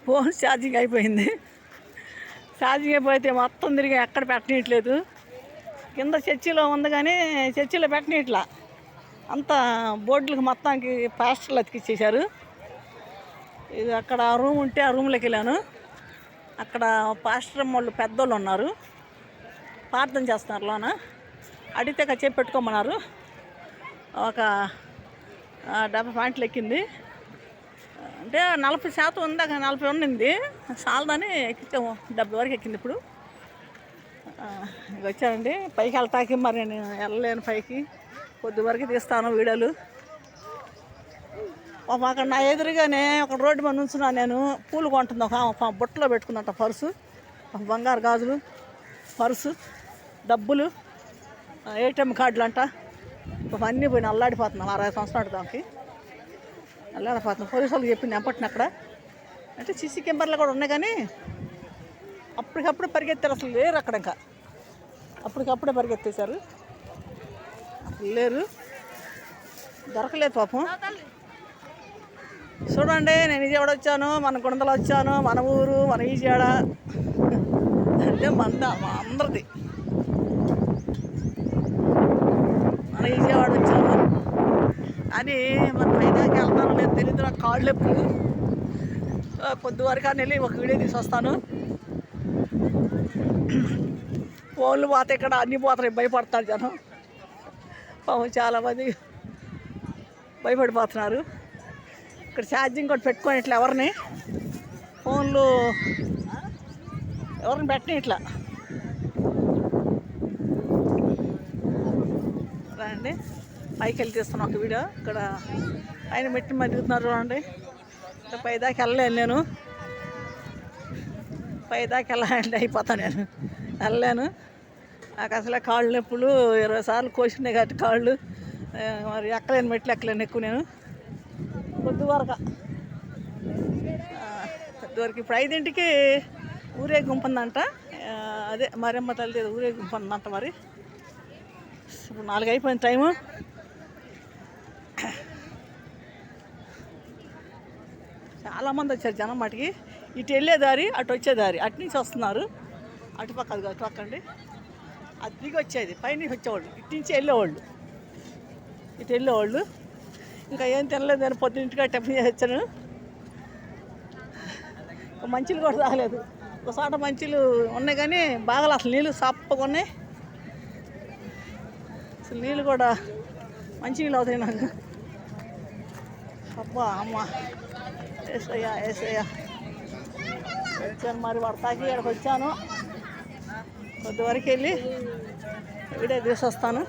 Phone charging అయిపోయింది. Charging అయిపోతే మొత్తం తిరిగి ఎక్కడ పెట్టనీయట్లేదు. కింద చర్చిలో ఉంది కానీ చర్చిలో పెట్టనీయట్లా. అంతా బోర్డులకు మొత్తానికి ప్లాస్టర్లు అతికిచ్చేశారు. ఇది అక్కడ రూమ్ ఉంటే ఆ రూమ్లోకి వెళ్ళాను. అక్కడ పాస్టర్ వాళ్ళు పెద్దోళ్ళు ఉన్నారు, ప్రార్థన చేస్తున్నారు లోన. అడిగితే చెప్పి పెట్టుకోమన్నారు. ఒక 70 పాయింట్లు ఎక్కింది. అంటే 40% ఉందాక 40 ఉండింది, చాలదని ఎక్కించాము. 70 వరకు ఎక్కింది. ఇప్పుడు వచ్చానండి పైకి వెళ్తాకి. మరి నేను వెళ్ళలేను పైకి, కొద్ది వరకు తీస్తాను వీడియోలు. అక్కడ నా ఎదురుగానే ఒక రోడ్డు మీద నుంచున్నాను నేను. పూలు కొంటుంది ఒక బుట్టలో పెట్టుకుందంట పర్సు, బంగారు గాజులు, పర్సు, డబ్బులు, ఏటీఎం కార్డులు అంట. అన్నీ పోయిన అల్లాడిపోతున్నాం. 60 సంవత్సరాలు దానికి అల్లాడిపోతున్నాం. పోలీసు వాళ్ళకి చెప్పింది ఎంపట్టిన అక్కడ. అంటే సీసీ కెమెరాలు కూడా ఉన్నాయి కానీ అప్పటికప్పుడు పరిగెత్తారు. అసలు లేరు అక్కడ. ఇంకా అప్పటికప్పుడే పరిగెత్తేశారు. అసలు లేరు, దొరకలేదు పాపం. చూడండి, నేను విజయవాడ వచ్చాను, మన గుణదల వచ్చాను, మన ఊరు, మన విజయవాడ అంటే మా అందరిది. మన విజయవాడ వచ్చాను అని మన పైదాకి వెళ్తాను లేదు తెలియదు. నాకు కాళ్ళు ఎప్పుడు పొద్దు వరకు అని వెళ్ళి ఒక వీడియో తీసి వస్తాను. ఫోన్లు పోతే ఇక్కడ అన్నీ పోతాయి, భయపడతారు జనం. పాపం చాలామంది భయపడిపోతున్నారు. ఇక్కడ ఛార్జింగ్ కూడా పెట్టుకొని ఇట్లా ఎవరిని ఫోన్లు ఎవరిని పెట్టని ఇట్లా రండి. పైకి వెళ్ళి తీస్తున్నాను ఒక వీడియో. ఇక్కడ ఆయన మెట్టి మరుగుతున్నారు చూడండి. పైదాకా వెళ్ళలేను నేను, పైదాకా వెళ్ళాలంటే అయిపోతాను. నేను వెళ్ళలేను. నాకు అసలే కాళ్ళు నొప్పులు 20 సార్లు కోసినాయి కాబట్టి కాళ్ళు మరి ఎక్కలేను, మెట్లు ఎక్కలేను ఎక్కువ నేను. కొద్ది వరకు ఇప్పుడు 5ంటికి ఊరేగింపు ఉందంట. అదే మరమ్మ తల్లి ఊరేగింపు ఉందంట. మరి ఇప్పుడు 4 అయిపోయింది టైము. చాలామంది వచ్చారు జనం మటుకి. ఇటు వెళ్ళే దారి, అటు వచ్చే దారి, అటు నుంచి వస్తున్నారు. అటుపక్క అది అటుపక్క అండి. అది దిగి వచ్చేది, పైన వచ్చేవాళ్ళు, ఇటు నుంచి వెళ్ళేవాళ్ళు, ఇటు వెళ్ళేవాళ్ళు. ఇంకా ఏం తినలేదు నేను. పొద్దుంటిగా టిఫిన్ చేసి వచ్చాను. మంచిలు కూడా తాగలేదు. ఒకసారి మంచిలు ఉన్నాయి కానీ బాగా అసలు నీళ్ళు సప్పగా ఉన్నాయి. అసలు నీళ్ళు కూడా మంచి నీళ్ళు అవుతాయి నాకు. అబ్బా అమ్మ ఏసయ్యా ఏసయ్యా వచ్చాను. మరి పడతాకి ఇక్కడికి వచ్చాను. కొద్ది వరకు వెళ్ళి వీడియో తీసి వస్తాను.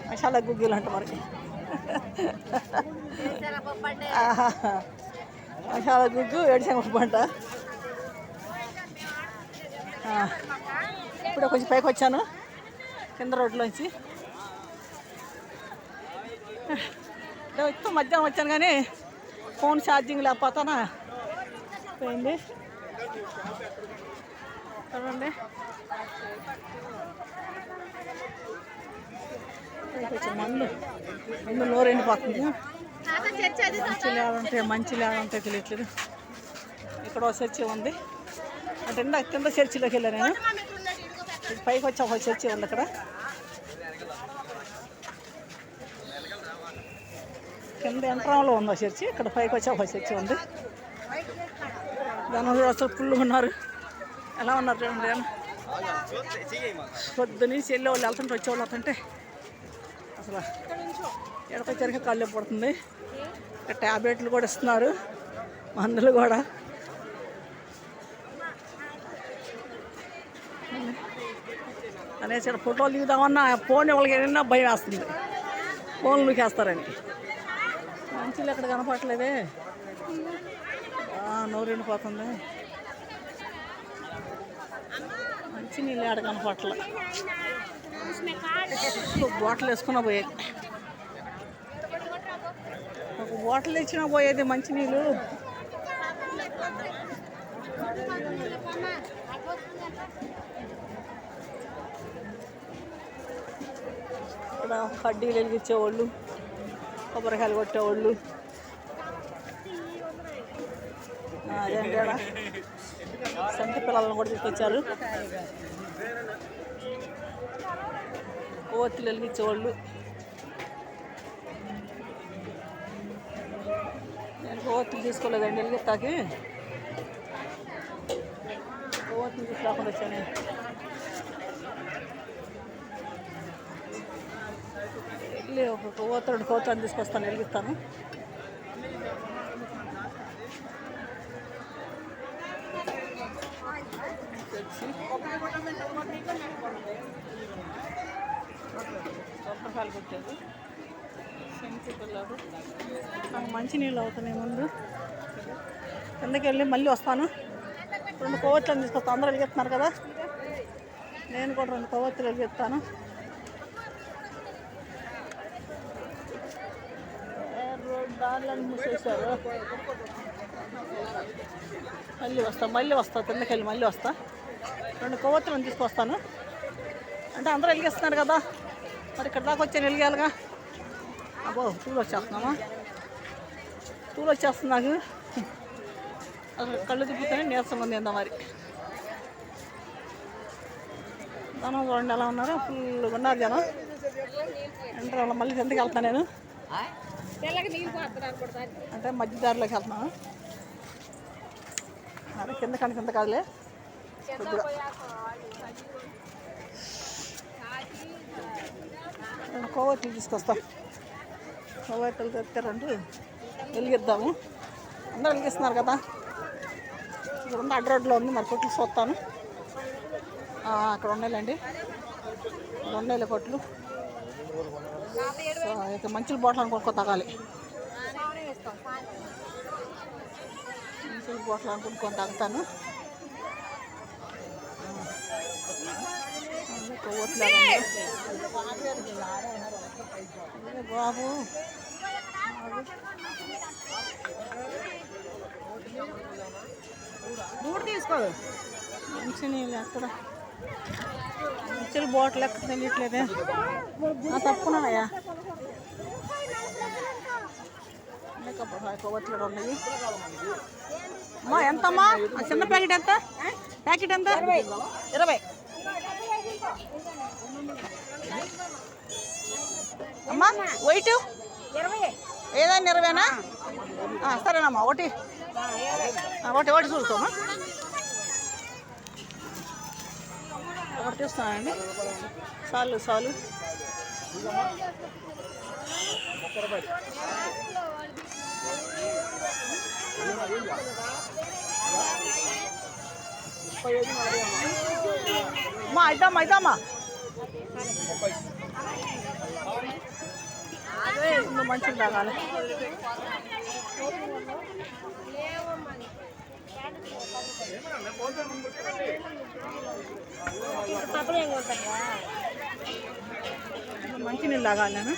మసాలా గుగ్గిలు అంట మరి. మసాలా గుగ్గు, ఏడుశనగపప్పు అంట. ఇప్పుడే కొంచెం పైకి వచ్చాను కింద రోడ్లోంచి. మధ్యాహ్నం వచ్చాను కానీ ఫోన్ ఛార్జింగ్ లేకపోతానా పోయింది. చూడండి కొంచెం మందు నోరు ఎండిపోతుంది. మంచి లేదంటే తెలియట్లేదు. ఇక్కడ ఒక చర్చి ఉంది. అంటే ఇందాక కింద చర్చిలోకి వెళ్ళాను నేను. పైకి వచ్చి ఒక చర్చి ఉంది అక్కడ. కింద ఎంట్రంలో ఉంది చర్చి, ఇక్కడ పైకి వచ్చి ఒక చర్చి ఉంది. జనం అసలు ఫుల్ ఉన్నారు. ఎలా ఉన్నారు చూడండి. పొద్దు నుంచి వెళ్ళే వాళ్ళు వెళ్తుంటే వచ్చేవాళ్ళు అవుతుంటే అసలు ఎడకొచ్చరికి కాళ్ళు పడుతుంది. ఇక్కడ ట్యాబ్లెట్లు కూడా ఇస్తున్నారు, మందులు కూడా. అనేసి ఇక్కడ ఫోటోలు దిగుదామన్నా ఫోన్ వాళ్ళకి ఏదైనా భయం వేస్తుంది, ఫోన్లు నూకేస్తారని. మంచిలు ఎక్కడ కనపడలేదే, నోరు ఎండిపోతుంది. మంచి నీళ్ళు ఆడ కనపట్ల. బాటిల్ వేసుకున్నా పోయేది, ఒక బాటిల్ తెచ్చినా పోయేది మంచినీళ్ళు. ఇక్కడ కడ్డీలు వెలిగించేవాళ్ళు, కొబ్బరికాయలు కొట్టేవాళ్ళు. అదేంటి సంటి పిల్లలను కూడా తీసుకొచ్చారు. కొవ్వొత్తులు వెలిగించేవాళ్ళు. నేను కొవ్వొత్తులు తీసుకోలేదండి వెలిగిస్తాకి. కొవ్వొత్తులు తీసుకురాకుండా వచ్చాను. వెళ్ళి ఒక కొవ్వొత్తు 2 కొవ్వొత్తులను తీసుకొస్తాను, వెలిగిస్తాను. కొబ్బరికాయలు కొట్టారు. శంకి పిల్లలు. నాకు మంచినీళ్ళు అవుతున్నాయి. ముందు కిందకి వెళ్ళి మళ్ళీ వస్తాను. 2 కొవ్వొత్తులను తీసుకొస్తాను. అందరూ వెలిగిస్తున్నారు కదా, నేను కూడా 2 కొవ్వొత్తులు వెలిగిస్తాను. దారులను మూసేశారు. మళ్ళీ వస్తా కిందకి వెళ్ళి మళ్ళీ వస్తా. 2 కొవ్వొత్తులను తీసుకొస్తాను. అంటే అందరూ వెలిగిస్తున్నారు కదా, మరి ఇక్కడ దాకా వచ్చాను వెలిగాలిగా. అబ్బో తూలు వచ్చేస్తున్నామా, తూలు వచ్చేస్తుంది నాకు. అసలు కళ్ళు తిప్పుతానే నీరసంగా ఉంది. ఎంత మరి జనం చూడండి ఎలా ఉన్నారు, ఫుల్గా ఉన్నారు జనం. ఎంటర్ మళ్ళీ కిందకి వెళ్తాను నేను. అంటే మధ్య దారిలోకి వెళ్తున్నాను. అదే కింద కాదులే, కొద్దిగా 2 కొవ్వొత్తులు తీసుకొస్తాం. కొవ్వొత్తులు తెచ్చారంటే వెలిగిద్దాము. అందరూ వెలిగిస్తున్నారు కదా. ఇక్కడ ఉంది, అడ్డ రోడ్లో ఉంది. మరి కొట్లు చూస్తాను. అక్కడ ఉన్నాయిలేండి, ఉన్నాయి కొట్లు. సో ఇక మంచి బాటిల్ అనుకో తాగాలి. మంచి బాటిల్ అనుకుని తాగుతాను. బాబు తీసుకోదు మంచి నీళ్ళు. అక్కడ మంచి బాటిల్ ఎక్కడ తెలియట్లేదే. తప్పుకున్నానయ్యా. కొవ్వొత్తులు ఉన్నాయి. అమ్మా ఎంతమ్మా చిన్న ప్యాకెట్ ఎంత? ప్యాకెట్ ఎంత? 20. అమ్మా వైట్ ఏదైనా 20నా? సరేనమ్మా ఒకటి చూస్తామా, ఒకటి చూస్తానండి. చాలు. అయితమ్మా మంచిగా తాగాలి. మంచినీళ్ళు తాగాలి నేను.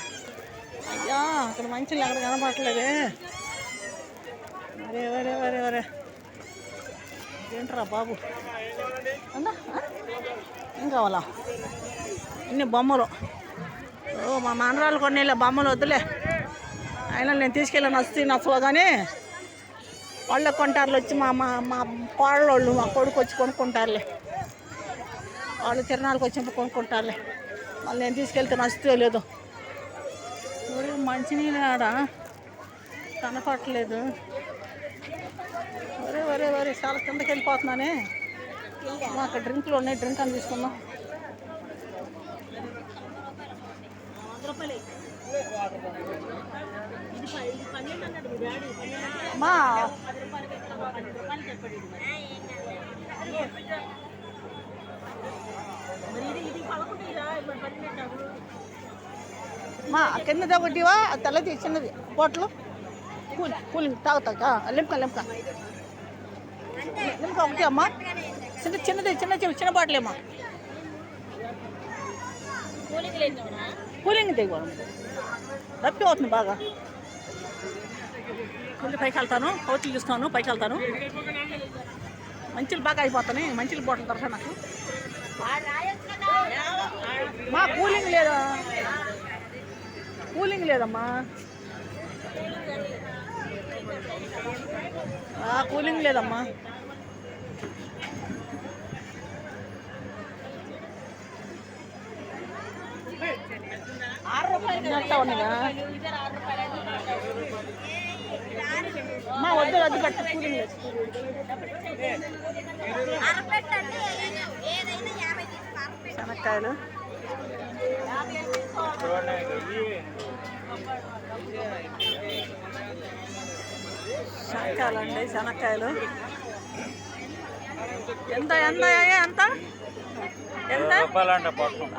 అయ్యా అక్కడ మంచినీళ్ళు అక్కడ కనపడట్లేదే. వరే ఏంట్రా బాబు, ఏం కావాలా? ఇన్ని బొమ్మలు. మా మనరాలు కొన్ని బొమ్మలు వద్దులే. అయినా నేను తీసుకెళ్ళి నచ్చవో కానీ వాళ్ళే కొంటారులే వచ్చి. మా కోడళ్ళు మా కొడుకు వచ్చి కొనుక్కుంటారులే. వాళ్ళు తిరణాలకు వచ్చినప్పుడు కొనుక్కుంటారులే. మళ్ళీ నేను తీసుకెళ్తే నచ్చుతో లేదో. మంచినీళ్ళు ఆడ కనపడట్లేదు. వరే చాలా కిందకి వెళ్ళిపోతున్నానే. అక్కడ డ్రింకులు ఉన్నాయి, డ్రింక్ అని తీసుకుందాం. మా కింద ఒకటివా తెల్లది చిన్నది బాటిల్ కూలింగ్ తాగుతా. లింక ఒకటి అమ్మా, చిన్న బాటిల్ అమ్మా. కూలింగ్ తెగోడం రప్పి అవుతుంది బాగా. మళ్ళీ పైకి వెళ్తాను, హోటల్ చూస్తాను, పైకి వెళ్తాను. మంచిలు బాగా అయిపోతాయి. మంచిలు బాటిల్ దొరక నాకు. మా కూలింగ్ లేదమ్మా. కూలింగ్ లేదమ్మా. అమ్మా వద్దు వద్దు పెట్టు, కూలింగ్ లేదు. శనక్కాయలు అండి, శనక్కాయలు ఎంత ఎంత ఎంత ఎంత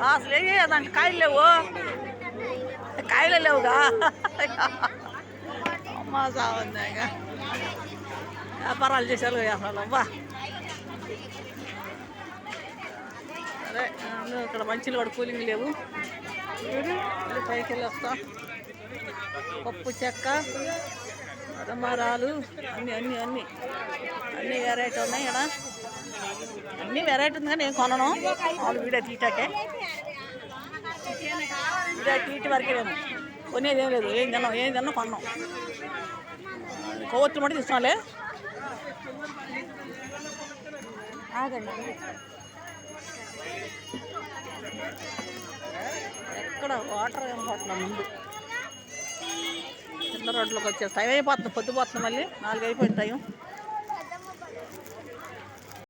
అసలు దాంట్లో కాయలు లేవు, కాయలు లేవుగా. అమ్మా సావంగా వ్యాపారాలు చేశారు అసలు. అబ్బా సరే, ఇక్కడ మంచిలు కూడా కూలింగ్ లేవు. పైకి వెళ్ళి వస్తా. పప్పు చెక్క, మరమరాలు అన్నీ అన్నీ అన్నీ అన్నీ వెరైటీ ఉన్నాయి ఇక్కడ. అన్నీ వెరైటీ ఉంది కానీ నేను కొనను. వాళ్ళు వీడియో తీటాకే, వీడియో తీటి వరకే నేను కొనేది ఏం లేదు. ఏం తిన్నా కొన్నాం. కొవ్వొత్తులు మట్టి తీసుకోలే. ఆగండి, ఎక్కడ వాటర్ కనపడుతున్నా ముందు. కింద రోడ్లోకి వచ్చేసి టైం అయిపోతుంది, పొద్దుపోతుంది. మళ్ళీ 4 అయిపోయింది టైం.